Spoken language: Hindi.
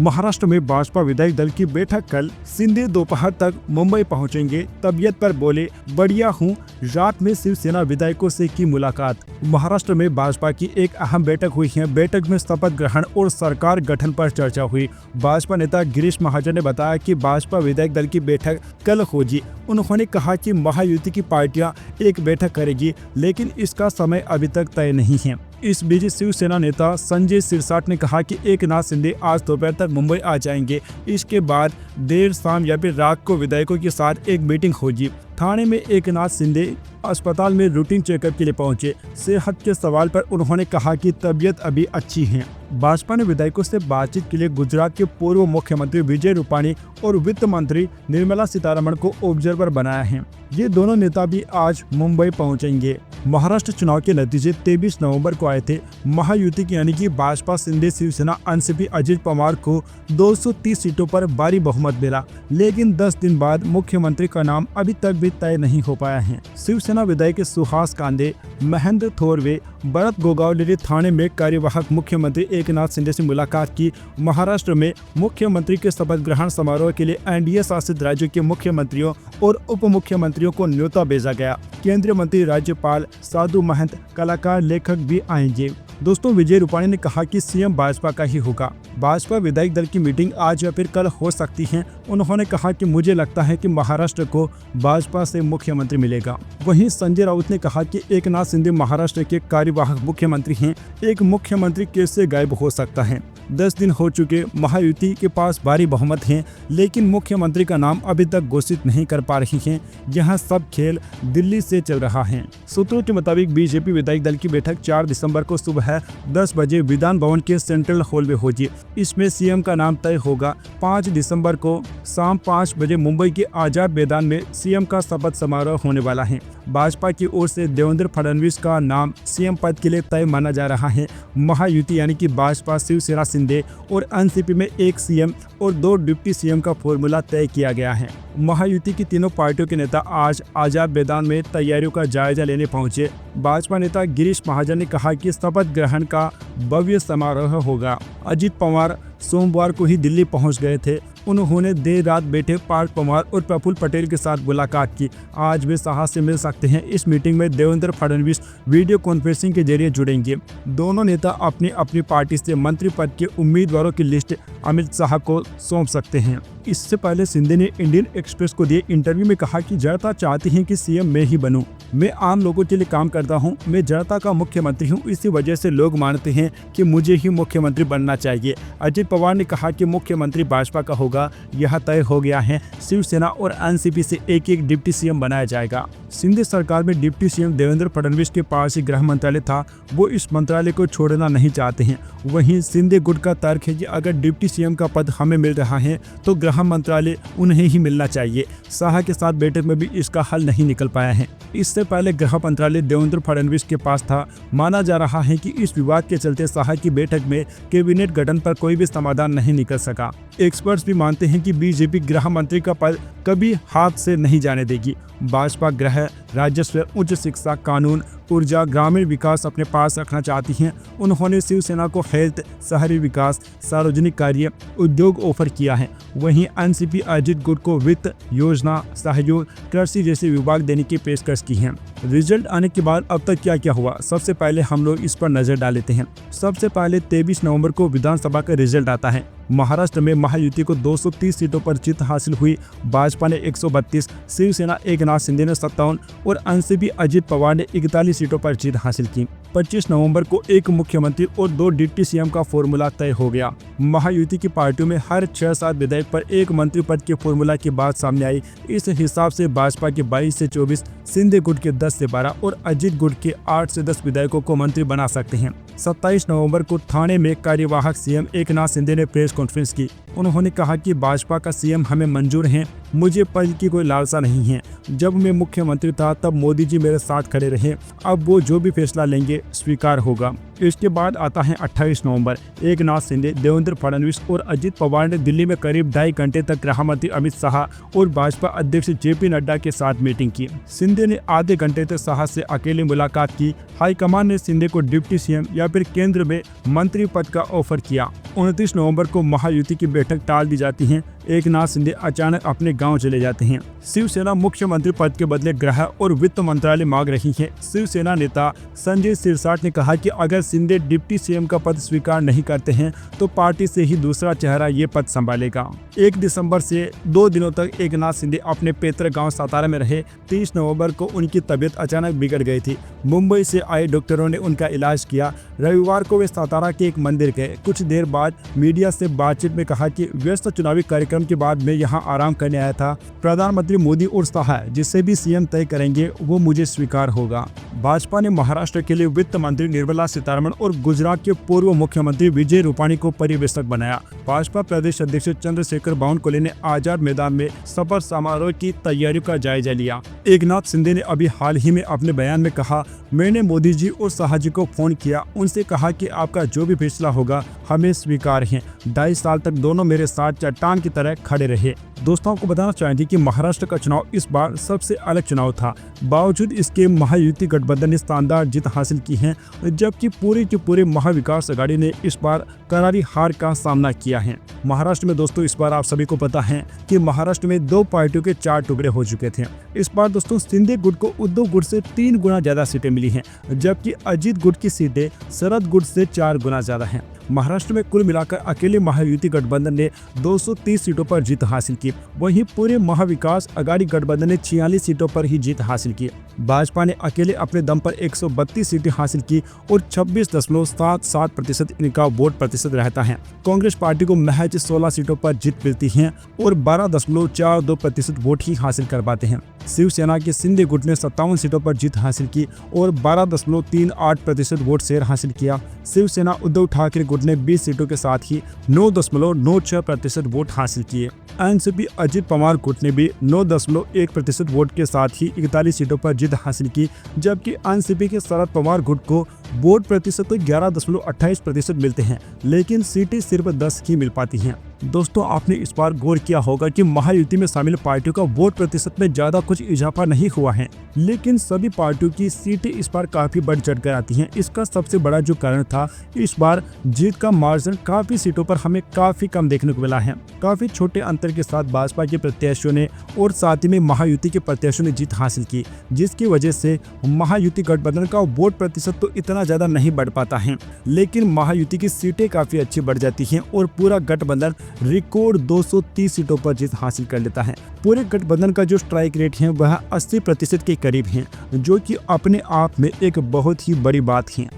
महाराष्ट्र में भाजपा विधायक दल की बैठक कल। शिंदे दोपहर तक मुंबई पहुंचेंगे। तबीयत पर बोले बढ़िया हूं। रात में शिवसेना विधायकों से की मुलाकात। महाराष्ट्र में भाजपा की एक अहम बैठक हुई है। बैठक में शपथ ग्रहण और सरकार गठन पर चर्चा हुई। भाजपा नेता गिरीश महाजन ने बताया कि भाजपा विधायक दल की बैठक कल होगी। उन्होंने कहा कि महायुति की पार्टियां एक बैठक करेगी, लेकिन इसका समय अभी तक तय नहीं है। इस बीच शिवसेना नेता संजय सिरसाट ने कहा कि एकनाथ शिंदे आज दोपहर तक मुंबई आ जाएंगे। इसके बाद देर शाम या फिर रात को विधायकों के साथ एक मीटिंग होगी। ठाणे में एकनाथ शिंदे अस्पताल में रूटीन चेकअप के लिए पहुंचे। सेहत के सवाल पर उन्होंने कहा कि तबीयत अभी अच्छी है। भाजपा ने विधायकों से बातचीत के लिए गुजरात के पूर्व मुख्यमंत्री विजय रूपाणी और वित्त मंत्री निर्मला सीतारमण को ऑब्जर्वर बनाया है। ये दोनों नेता भी आज मुंबई पहुंचेंगे। महाराष्ट्र चुनाव के नतीजे 23 नवंबर को आए थे। महायुति की यानी कि भाजपा, शिंदे, शिवसेना, एनसीपी अजित पवार को 230 सीटों पर भारी बहुमत मिला, लेकिन 10 दिन बाद मुख्यमंत्री का नाम अभी तक भी तय नहीं हो पाया है। शिवसेना विधायक सुहास कांदे, महेंद्र थोरवे, भरत गोगावले ने ठाणे में कार्यवाहक मुख्यमंत्री एकनाथ शिंदे से मुलाकात की। महाराष्ट्र में मुख्यमंत्री के शपथ ग्रहण समारोह के लिए एनडीए शासित राज्यों के मुख्यमंत्रियों और उप मुख्यमंत्रियों को न्योता भेजा गया। केंद्रीय मंत्री, राज्यपाल, साधु महंत, कलाकार, लेखक भी आएंगे। दोस्तों, विजय रूपाणी ने कहा कि सीएम भाजपा का ही होगा। भाजपा विधायक दल की मीटिंग आज या फिर कल हो सकती है। उन्होंने कहा कि मुझे लगता है कि महाराष्ट्र को भाजपा से मुख्यमंत्री मिलेगा। वहीं संजय राउत ने कहा कि एकनाथ शिंदे महाराष्ट्र के कार्यवाहक मुख्यमंत्री हैं। एक मुख्यमंत्री कैसे गायब हो सकता है? 10 दिन हो चुके, महायुति के पास भारी बहुमत है, लेकिन मुख्यमंत्री का नाम अभी तक घोषित नहीं कर पा रही है। यहाँ सब खेल दिल्ली से चल रहा है। सूत्रों के मुताबिक बीजेपी विधायक दल की बैठक 4 दिसंबर को सुबह 10 बजे विधान भवन के सेंट्रल हॉल में होगी। इसमें सीएम का नाम तय होगा। 5 दिसंबर को शाम 5 बजे मुंबई के आजाद मैदान में सीएम का शपथ समारोह होने वाला है। भाजपा की ओर से देवेंद्र फडणवीस का नाम सीएम पद के लिए तय माना जा रहा है। महायुति यानी कि भाजपा, शिवसेना, शिंदे और एनसीपी में एक सीएम और 2 डिप्टी सीएम का फॉर्मूला तय किया गया है। महायुति की तीनों पार्टियों के नेता आज आजाद मैदान में तैयारियों का जायजा लेने पहुंचे। भाजपा नेता गिरीश महाजन ने कहा कि शपथ ग्रहण का भव्य समारोह होगा। अजित पवार सोमवार को ही दिल्ली पहुंच गए थे। उन्होंने देर रात बैठे पार्थ पवार और प्रफुल्ल पटेल के साथ मुलाकात की। आज वे साहस से मिल सकते हैं। इस मीटिंग में देवेंद्र फडणवीस वीडियो कॉन्फ्रेंसिंग के जरिए जुड़ेंगे। दोनों नेता अपनी अपनी पार्टी से मंत्री पद के उम्मीदवारों की लिस्ट अमित शाह को सौंप सकते हैं। इससे पहले शिंदे ने इंडियन एक्सप्रेस को दिए इंटरव्यू में कहा कि जनता चाहती है कि सीएम मैं ही बनूं। मैं आम लोगों के लिए काम करता हूं। मैं जनता का मुख्यमंत्री हूं। इसी वजह से लोग मानते हैं कि मुझे ही मुख्यमंत्री बनना चाहिए। अजित पवार ने कहा कि मुख्यमंत्री भाजपा का होगा, यह तय हो गया है। शिवसेना और एनसीपी से एक एक डिप्टी सीएम बनाया जाएगा। शिंदे सरकार में डिप्टी सीएम देवेंद्र फडणवीस के पास ही गृह मंत्रालय था। वो इस मंत्रालय को छोड़ना नहीं चाहते हैं। वहीं शिंदे गुट का तर्क है कि अगर डिप्टी सीएम का पद हमें मिल रहा है तो गृह मंत्रालय उन्हें ही मिलना चाहिए। शाह के साथ बैठक में भी इसका हल नहीं निकल पाया है। इससे पहले गृह मंत्रालय देवेंद्र फडणवीस के पास था। माना जा रहा है कि इस विवाद के चलते शाह की बैठक में कैबिनेट गठन पर कोई भी समाधान नहीं निकल सका। एक्सपर्ट्स भी मानते हैं कि बीजेपी गृह मंत्री का पद कभी हाथ से नहीं जाने देगी। भाजपा गृह, राजस्व, उच्च शिक्षा, कानून, ऊर्जा, ग्रामीण विकास अपने पास रखना चाहती हैं। उन्होंने शिवसेना को हेल्थ, शहरी विकास, सार्वजनिक कार्य, उद्योग ऑफर किया है। वहीं एनसीपी अजित गुट को वित्त, योजना, सहयोग, कृषि जैसे विभाग देने की पेशकश की है। रिजल्ट आने के बाद अब तक क्या क्या हुआ, सबसे पहले हम लोग इस पर नजर डाल लेते हैं। सबसे पहले 23 नवंबर को विधानसभा का रिजल्ट आता है। महाराष्ट्र में महायुति को 230 सीटों पर जीत हासिल हुई। भाजपा ने 132, शिवसेना एकनाथ शिंदे ने 57 और एनसीपी अजित पवार ने 41 सीटों पर जीत हासिल की। 25 नवंबर को एक मुख्यमंत्री और 2 डिप्टी सीएम का फॉर्मूला तय हो गया। महायुति की पार्टियों में हर 6-7 विधायक पर एक मंत्री पद के फॉर्मूला की बात सामने आई। इस हिसाब से भाजपा के 22 से 24, शिंदे गुट के 10 से 12 और अजित गुट के 8 से 10 विधायकों को मंत्री बना सकते हैं। 27 नवंबर को ठाणे में कार्यवाहक सीएम एकनाथ शिंदे ने प्रेस कॉन्फ्रेंस की। उन्होंने कहा कि भाजपा का सीएम हमें मंजूर है। मुझे पद की कोई लालसा नहीं है। जब मैं मुख्यमंत्री था तब मोदी जी मेरे साथ खड़े रहे। अब वो जो भी फैसला लेंगे स्वीकार होगा। इसके बाद आता है 28 नवंबर। एकनाथ शिंदे, देवेंद्र फडणवीस और अजित पवार ने दिल्ली में करीब 2.5 घंटे तक गृह मंत्री अमित शाह और भाजपा अध्यक्ष जेपी नड्डा के साथ मीटिंग की। शिंदे ने आधे घंटे तक शाह से अकेले मुलाकात की। हाईकमान ने शिंदे को डिप्टी सीएम या फिर केंद्र में मंत्री पद का ऑफर किया। 29 नवंबर को महायुति की बैठक टाल दी जाती है। एकनाथ शिंदे अचानक अपने गांव चले जाते हैं। शिवसेना मुख्यमंत्री पद के बदले गृह और वित्त मंत्रालय मांग रही है। शिवसेना नेता संजय सिरसाट ने कहा कि अगर शिंदे डिप्टी सीएम का पद स्वीकार नहीं करते हैं तो पार्टी से ही दूसरा चेहरा ये पद संभालेगा। 1 दिसंबर से 2 दिनों तक एकनाथ शिंदे अपने पैतृक गांव सातारा में रहे। 30 नवंबर को उनकी तबीयत अचानक बिगड़ गई थी। मुंबई से आए डॉक्टरों ने उनका इलाज किया। रविवार को वे सातारा के एक मंदिर गए। कुछ देर बाद मीडिया से बातचीत में कहा कि व्यस्त चुनावी कार्यक्रम के बाद मैं यहाँ आराम करने आया था। प्रधानमंत्री मोदी और शाह जिसे भी सीएम तय करेंगे वो मुझे स्वीकार होगा। भाजपा ने महाराष्ट्र के लिए वित्त मंत्री निर्मला सीतारमण और गुजरात के पूर्व मुख्यमंत्री विजय रूपाणी को पर्यवेक्षक बनाया। भाजपा प्रदेश अध्यक्ष चंद्रशेखर बावनकुले ने आजाद मैदान में शपथ समारोह की तैयारियों का जायजा लिया। एकनाथ शिंदे ने अभी हाल ही में अपने बयान में कहा, मैंने मोदी जी और शाह जी को फोन किया, उनसे कहा कि आपका जो भी फैसला होगा हमें स्वीकार है। 2.5 साल तक दोनों मेरे साथ चट्टान की तरह खड़े रहे। दोस्तों आपको बताना चाहेंगे कि महाराष्ट्र का चुनाव इस बार सबसे अलग चुनाव था। बावजूद इसके महायुति गठबंधन ने शानदार जीत हासिल की है, जबकि पूरे के पूरे महाविकास आघाड़ी ने इस बार करारी हार का सामना किया है। महाराष्ट्र में दोस्तों इस बार आप सभी को पता है कि महाराष्ट्र में 2 पार्टियों के 4 टुकड़े हो चुके थे। इस बार दोस्तों शिंदे गुट को उद्धव गुट से 3 गुना ज्यादा सीटें मिली हैं, जबकि अजित गुट की सीटें शरद गुट से 4 गुना ज्यादा हैं। महाराष्ट्र में कुल मिलाकर अकेले महायुति गठबंधन ने 230 सीटों पर जीत हासिल की। वहीं पूरे महाविकास आघाड़ी गठबंधन ने 46 सीटों पर ही जीत हासिल की। भाजपा ने अकेले अपने दम पर 132 सीटें हासिल की और 26.77% इनका वोट प्रतिशत रहता है। कांग्रेस पार्टी को महज 16 सीटों पर जीत मिलती है और 12.42% वोट ही हासिल कर पाते हैं। शिवसेना के शिंदे गुट ने 57 सीटों पर जीत हासिल की और 12.38% वोट शेयर हासिल किया। शिवसेना उद्धव ठाकरे गुट ने 20 सीटों के साथ ही 9.96% वोट हासिल किए। एनसीपी अजित पवार गुट ने भी 9.1% वोट के साथ ही 41 सीटों पर जीत हासिल की, जबकि एनसीपी के शरद पवार गुट को वोट प्रतिशत तो 11.28% मिलते हैं, लेकिन सीटें सिर्फ 10 ही मिल पाती हैं। दोस्तों आपने इस बार गौर किया होगा कि महायुति में शामिल पार्टियों का वोट प्रतिशत में ज्यादा कुछ इजाफा नहीं हुआ है, लेकिन सभी पार्टियों की सीटें इस बार काफी बढ़ चढ़ कर आती हैं। इसका सबसे बड़ा जो कारण था, इस बार जीत का मार्जिन काफी सीटों पर हमें काफी कम देखने को मिला है। काफी छोटे अंतर के साथ भाजपा के प्रत्याशियों ने और साथ ही में महायुति के प्रत्याशियों ने जीत हासिल की, जिसकी वजह से महायुति गठबंधन का वोट प्रतिशत तो इतना ज्यादा नहीं बढ़ पाता है, लेकिन महायुति की सीटें काफी अच्छी बढ़ जाती हैं और पूरा गठबंधन रिकॉर्ड 230 सीटों पर जीत हासिल कर लेता है। पूरे गठबंधन का जो स्ट्राइक रेट है वह 80% के करीब है, जो कि अपने आप में एक बहुत ही बड़ी बात है।